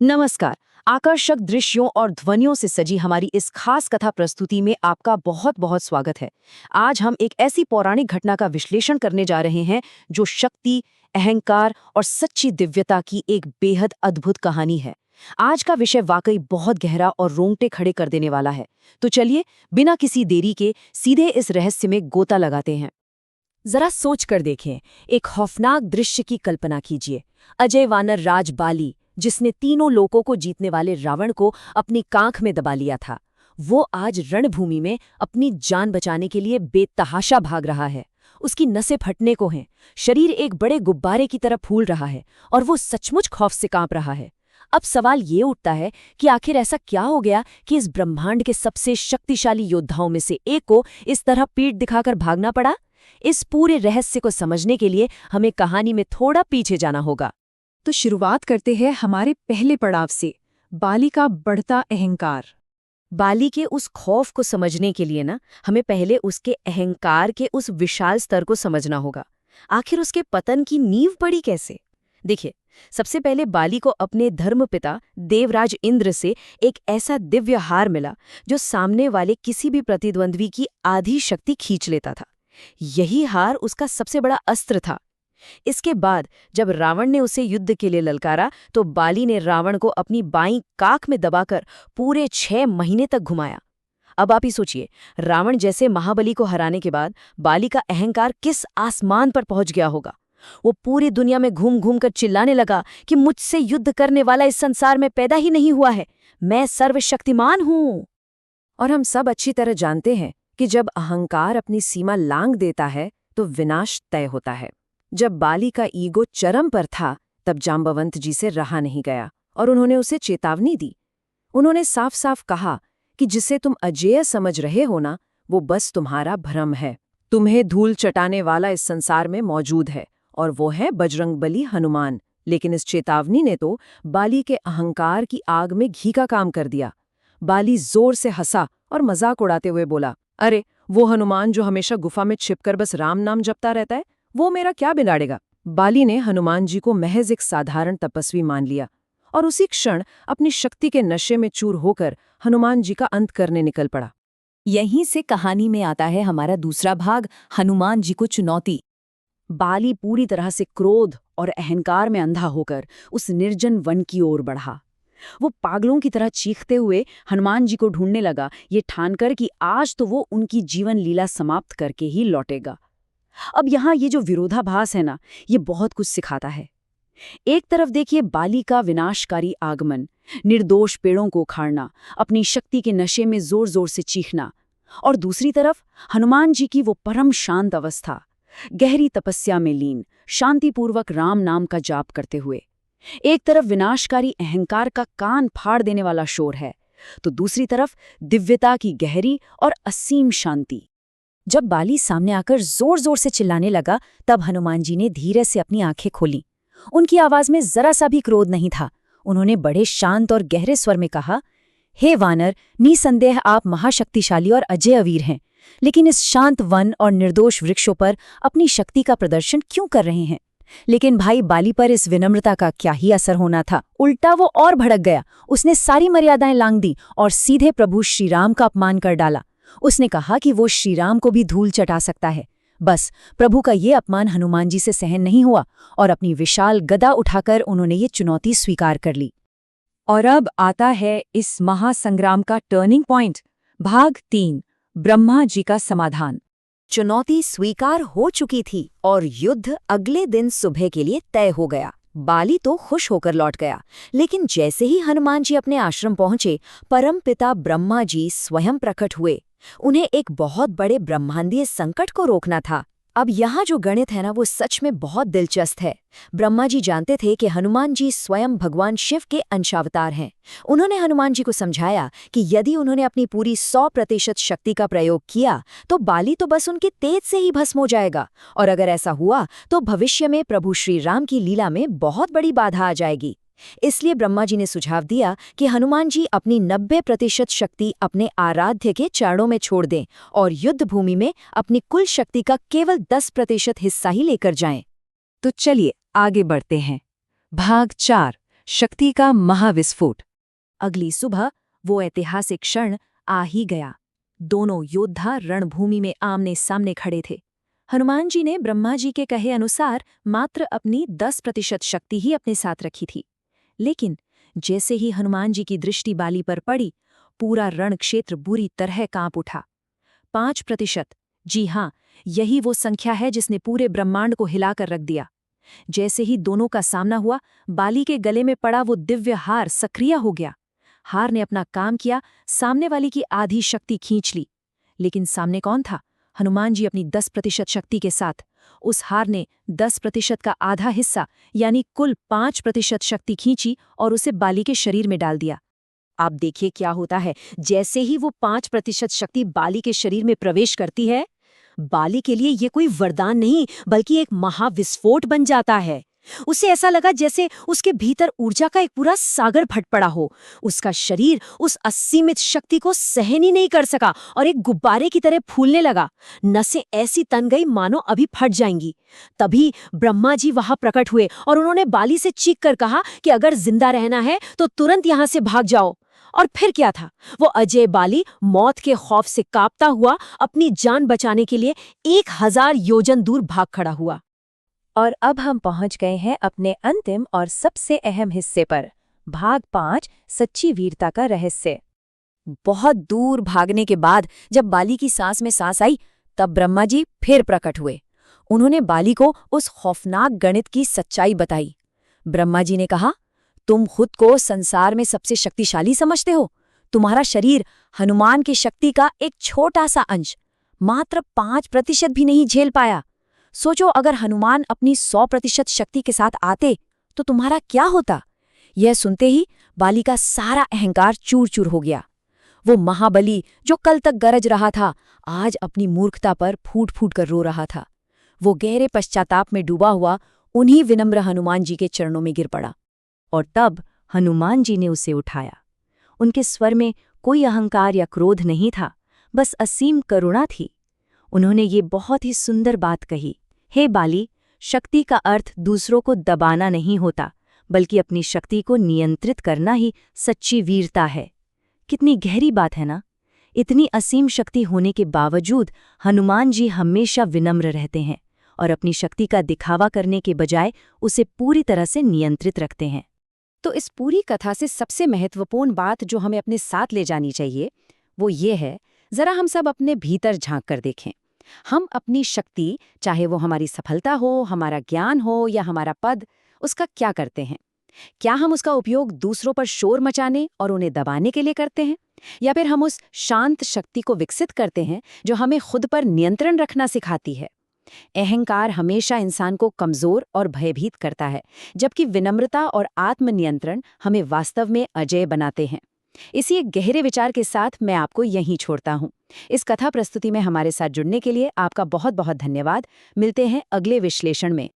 नमस्कार। आकर्षक दृश्यों और ध्वनियों से सजी हमारी इस खास कथा प्रस्तुति में आपका बहुत बहुत स्वागत है। आज हम एक ऐसी पौराणिक घटना का विश्लेषण करने जा रहे हैं जो शक्ति, अहंकार और सच्ची दिव्यता की एक बेहद अद्भुत कहानी है। आज का विषय वाकई बहुत गहरा और रोंगटे खड़े कर देने वाला है। तो चलिए, बिना किसी देरी के सीधे इस रहस्य में गोता लगाते हैं। जरा सोच कर देखें, एक खौफनाक दृश्य की कल्पना कीजिए। अजय वानर राज बाली, जिसने तीनों लोकों को जीतने वाले रावण को अपनी कांख में दबा लिया था, वो आज रणभूमि में अपनी जान बचाने के लिए बेतहाशा भाग रहा है। उसकी नसें फटने को हैं, शरीर एक बड़े गुब्बारे की तरह फूल रहा है और वो सचमुच खौफ से कांप रहा है। अब सवाल ये उठता है कि आखिर ऐसा क्या हो गया कि इस ब्रह्मांड के सबसे शक्तिशाली योद्धाओं में से एक को इस तरह पीठ दिखाकर भागना पड़ा। इस पूरे रहस्य को समझने के लिए हमें कहानी में थोड़ा पीछे जाना होगा। तो शुरुआत करते हैं हमारे पहले पड़ाव से, बाली का बढ़ता अहंकार। बाली के उस खौफ को समझने के लिए हमें पहले उसके अहंकार के उस विशाल स्तर को समझना होगा। आखिर उसके पतन की नींव पड़ी कैसे? देखिए, सबसे पहले बाली को अपने धर्मपिता देवराज इंद्र से एक ऐसा दिव्य हार मिला जो सामने वाले किसी भी प्रतिद्वंद्वी की आधी शक्ति खींच लेता था। यही हार उसका सबसे बड़ा अस्त्र था। इसके बाद जब रावण ने उसे युद्ध के लिए ललकारा तो बाली ने रावण को अपनी बाईं काख में दबाकर पूरे 6 महीने तक घुमाया। अब आप ही सोचिए, रावण जैसे महाबली को हराने के बाद बाली का अहंकार किस आसमान पर पहुंच गया होगा। वो पूरी दुनिया में घूम घूम कर चिल्लाने लगा कि मुझसे युद्ध करने वाला इस संसार में पैदा ही नहीं हुआ है, मैं सर्वशक्तिमान हूं। और हम सब अच्छी तरह जानते हैं कि जब अहंकार अपनी सीमा लांघ देता है तो विनाश तय होता है। जब बाली का ईगो चरम पर था तब जांबवंत जी से रहा नहीं गया और उन्होंने उसे चेतावनी दी। उन्होंने साफ साफ कहा कि जिसे तुम अजेय समझ रहे हो ना, वो बस तुम्हारा भ्रम है। तुम्हें धूल चटाने वाला इस संसार में मौजूद है और वो है बजरंगबली हनुमान। लेकिन इस चेतावनी ने तो बाली के अहंकार की आग में घी का काम कर दिया। बाली जोर से हंसा और मजाक उड़ाते हुए बोला, अरे वो हनुमान जो हमेशा गुफा में छिपकर बस राम नाम जपता रहता है, वो मेरा क्या बिगाड़ेगा। बाली ने हनुमान जी को महज एक साधारण तपस्वी मान लिया और उसी क्षण अपनी शक्ति के नशे में चूर होकर हनुमान जी का अंत करने निकल पड़ा। यहीं से कहानी में आता है हमारा दूसरा भाग, हनुमान जी को चुनौती। बाली पूरी तरह से क्रोध और अहंकार में अंधा होकर उस निर्जन वन की ओर बढ़ा। वो पागलों की तरह चीखते हुए हनुमान जी को ढूंढने लगा, ये ठानकर कि आज तो वो उनकी जीवन लीला समाप्त करके ही लौटेगा। अब यहाँ ये जो विरोधाभास है ना, ये बहुत कुछ सिखाता है। एक तरफ देखिए बाली का विनाशकारी आगमन, निर्दोष पेड़ों को उखाड़ना, अपनी शक्ति के नशे में जोर जोर से चीखना, और दूसरी तरफ हनुमान जी की वो परम शांत अवस्था, गहरी तपस्या में लीन, शांतिपूर्वक राम नाम का जाप करते हुए। एक तरफ विनाशकारी अहंकार का कान फाड़ देने वाला शोर है, तो दूसरी तरफ दिव्यता की गहरी और असीम शांति। जब बाली सामने आकर जोर जोर से चिल्लाने लगा तब हनुमान जी ने धीरे से अपनी आंखें खोली। उनकी आवाज में जरा सा भी क्रोध नहीं था। उन्होंने बड़े शांत और गहरे स्वर में कहा, हे वानर, निसंदेह आप महाशक्तिशाली और अजेय वीर हैं, लेकिन इस शांत वन और निर्दोष वृक्षों पर अपनी शक्ति का प्रदर्शन क्यों कर रहे हैं? लेकिन भाई बाली पर इस विनम्रता का क्या ही असर होना था। उल्टा वो और भड़क गया। उसने सारी मर्यादाएं लांघ दी और सीधे प्रभु श्रीराम का अपमान कर डाला। उसने कहा कि वो श्रीराम को भी धूल चटा सकता है। बस प्रभु का ये अपमान हनुमान जी से सहन नहीं हुआ और अपनी विशाल गदा उठाकर उन्होंने ये चुनौती स्वीकार कर ली। और अब आता है इस महासंग्राम का टर्निंग पॉइंट, भाग 3, ब्रह्मा जी का समाधान। चुनौती स्वीकार हो चुकी थी और युद्ध अगले दिन सुबह के लिए तय हो गया। बाली तो खुश होकर लौट गया, लेकिन जैसे ही हनुमान जी अपने आश्रम पहुंचे, परमपिता ब्रह्मा जी स्वयं प्रकट हुए। उन्हें एक बहुत बड़े ब्रह्मांडीय संकट को रोकना था। अब यहाँ जो गणित है ना, वो सच में बहुत दिलचस्प है। ब्रह्मा जी जानते थे कि हनुमान जी स्वयं भगवान शिव के अंशावतार हैं। उन्होंने हनुमान जी को समझाया कि यदि उन्होंने अपनी पूरी 100% शक्ति का प्रयोग किया तो बाली तो बस उनके तेज से ही भस्म हो जाएगा, और अगर ऐसा हुआ तो भविष्य में प्रभु श्री राम की लीला में बहुत बड़ी बाधा आ जाएगी। इसलिए ब्रह्मा जी ने सुझाव दिया कि हनुमान जी अपनी 90% शक्ति अपने आराध्य के चरणों में छोड़ दें और युद्ध भूमि में अपनी कुल शक्ति का केवल 10% हिस्सा ही लेकर जाएं। तो चलिए आगे बढ़ते हैं। भाग 4, शक्ति का महाविस्फोट। अगली सुबह वो ऐतिहासिक क्षण आ ही गया। दोनों योद्धा रणभूमि में आमने सामने खड़े थे। हनुमान जी ने ब्रह्मा जी के कहे अनुसार मात्र अपनी 10% शक्ति ही अपने साथ रखी थी, लेकिन जैसे ही हनुमान जी की दृष्टि बाली पर पड़ी, पूरा रण क्षेत्र बुरी तरह कांप उठा। 5%, जी हाँ, यही वो संख्या है जिसने पूरे ब्रह्मांड को हिलाकर रख दिया। जैसे ही दोनों का सामना हुआ, बाली के गले में पड़ा वो दिव्य हार सक्रिय हो गया। हार ने अपना काम किया, सामने वाली की आधी शक्ति खींच ली। लेकिन सामने कौन था? हनुमान जी अपनी 10% शक्ति के साथ। उस हार ने 10% का आधा हिस्सा यानी कुल 5% शक्ति खींची और उसे बाली के शरीर में डाल दिया। आप देखिए क्या होता है, जैसे ही वो 5% शक्ति बाली के शरीर में प्रवेश करती है, बाली के लिए ये कोई वरदान नहीं बल्कि एक महाविस्फोट बन जाता है। उसे ऐसा लगा जैसे उसके भीतर ऊर्जा का एक पूरा सागर फट पड़ा हो। उसका शरीर उस असीमित शक्ति को सहन ही नहीं कर सका और एक गुब्बारे की तरह फूलने लगा। नसें ऐसी तन गई मानो अभी फट जाएंगी। तभी ब्रह्मा जी वहां प्रकट हुए और उन्होंने बाली से चीख कर कहा कि अगर जिंदा रहना है तो तुरंत यहां से भाग जाओ। और फिर क्या था? वो अजय बाली मौत के खौफ से कांपता हुआ अपनी जान बचाने के लिए 1000 योजन दूर भाग खड़ा हुआ। और अब हम पहुंच गए हैं अपने अंतिम और सबसे अहम हिस्से पर, भाग 5, सच्ची वीरता का रहस्य। बहुत दूर भागने के बाद जब बाली की सांस में सांस आई, तब ब्रह्मा जी फिर प्रकट हुए। उन्होंने बाली को उस खौफनाक गणित की सच्चाई बताई। ब्रह्मा जी ने कहा, तुम खुद को संसार में सबसे शक्तिशाली समझते हो। तुम्हारा शरीर हनुमान की शक्ति का एक छोटा सा अंश, मात्र 5% भी नहीं झेल पाया। सोचो, अगर हनुमान अपनी 100% शक्ति के साथ आते तो तुम्हारा क्या होता? यह सुनते ही बाली का सारा अहंकार चूर चूर हो गया। वो महाबली जो कल तक गरज रहा था, आज अपनी मूर्खता पर फूट फूट कर रो रहा था। वो गहरे पश्चाताप में डूबा हुआ उन्हीं विनम्र हनुमान जी के चरणों में गिर पड़ा। और तब हनुमान जी ने उसे उठाया। उनके स्वर में कोई अहंकार या क्रोध नहीं था, बस असीम करुणा थी। उन्होंने ये बहुत ही सुंदर बात कही, हे बाली, शक्ति का अर्थ दूसरों को दबाना नहीं होता, बल्कि अपनी शक्ति को नियंत्रित करना ही सच्ची वीरता है। कितनी गहरी बात है ना? इतनी असीम शक्ति होने के बावजूद हनुमान जी हमेशा विनम्र रहते हैं और अपनी शक्ति का दिखावा करने के बजाय उसे पूरी तरह से नियंत्रित रखते हैं। तो इस पूरी कथा से सबसे महत्वपूर्ण बात जो हमें अपने साथ ले जानी चाहिए वो ये है, जरा हम सब अपने भीतर झांक कर देखें। हम अपनी शक्ति, चाहे वो हमारी सफलता हो, हमारा ज्ञान हो या हमारा पद, उसका क्या करते हैं? क्या हम उसका उपयोग दूसरों पर शोर मचाने और उन्हें दबाने के लिए करते हैं, या फिर हम उस शांत शक्ति को विकसित करते हैं जो हमें खुद पर नियंत्रण रखना सिखाती है? अहंकार हमेशा इंसान को कमजोर और भयभीत करता है, जबकि विनम्रता और आत्मनियंत्रण हमें वास्तव में अजेय बनाते हैं। इसी एक गहरे विचार के साथ मैं आपको यहीं छोड़ता हूँ। इस कथा प्रस्तुति में हमारे साथ जुड़ने के लिए आपका बहुत बहुत धन्यवाद। मिलते हैं अगले विश्लेषण में।